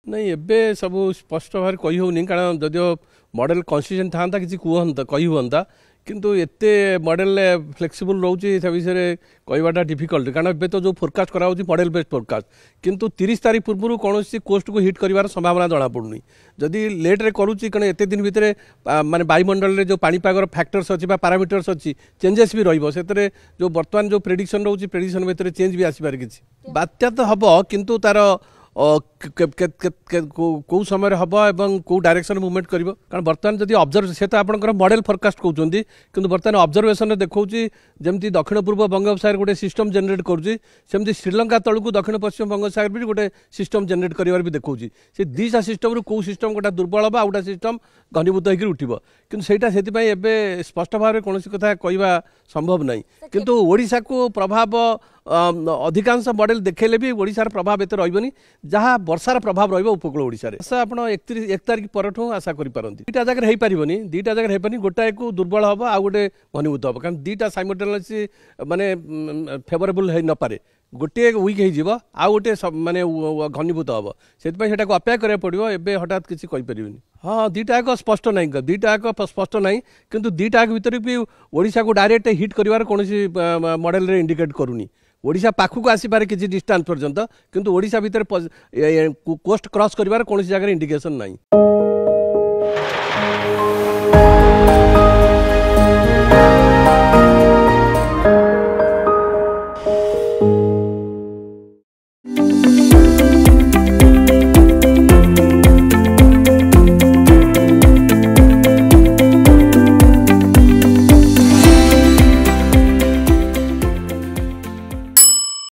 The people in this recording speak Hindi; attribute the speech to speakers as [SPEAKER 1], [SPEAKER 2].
[SPEAKER 1] नहीं एबे सब स्पष्ट भाव कही होनी कारण जदिव मॉडल कंसिस्टेंट था किसी कही हुआ किंतु एते मॉडल फ्लेक्सिबल रोचे से विषय कहवाटा डिफिकल्ट कारण एबे तो जो फोरकास्ट करा मॉडल बेस्ड फोरकास्ट किंतु 30 तारीख पूर्व कौन कोस्ट को हिट कर संभावना जना पड़ुनी जदि लेट्रे करुच्ची कारण एत दिन भितर माने वायुमंडल में जो पाणीपागर फैक्टर्स अच्छी पारामीटर्स अच्छी चेंजेस भी रही जो बर्तमान जो प्रेडिक्शन रोचे प्रेडिक्शन भितर चेंज भी आसपारे किसी बात्या तो हम किंतु तार कौ समय हम एवं कौ डायरेक्शन मुवमेंट कर कारण बर्तमान जब ऑब्जर्व से तो आपंकर मॉडल फोरकास्ट कहते कि बर्तमान ऑब्जर्वेशन देखा जमी दक्षिण पूर्व बंगोपसागर गोटे सिस्टम जनरेट करुँच श्रीलंका तलू दक्षिण पश्चिम बंगोपसागर भी गोटे सिस्टम जनरेट कर भी देखा से दीटा सिस्टम कौ सिस्टम गोटा दुर्बल हम आउटा सिस्टम घनीभूत होकर उठब कि से स्पष्ट भाव में कौन कथा कहवा संभव नहीं किंतु ओडिशा को प्रभाव अधिकांश मॉडल देखेले भी ओडिशार प्रभाव एत रही जहाँ वर्षार प्रभाव रपकूल ओडिशा आप 1 तारिख पर आशा करें दीटा जगह हो पारनि दीटा जगह हो पारनि गोटाए को दुर्बल हम आ गए घनीभूत हम कारण दीटा साइमल्टेनियसली माने फेवरेबल हो न पारे गोटे वीक हो आ गोटे माने घनीभूत हम से अपेक्षा करा पड़ो एवं हठात किसी कहींपर हाँ दीटाक स्पष्ट ना दीटाक स्पष्ट ना किंतु दीटाक भीतर भी ओडिशा को डायरेक्ट हिट कर कौन मॉडल रे इंडिकेट करूनी ओडिशा पाखक आसपारे किसी डिस्टेंस पर्यंत किंतु ओडिशा भीतर कोस्ट क्रॉस कर कौन जगह इंडिकेशन नहीं।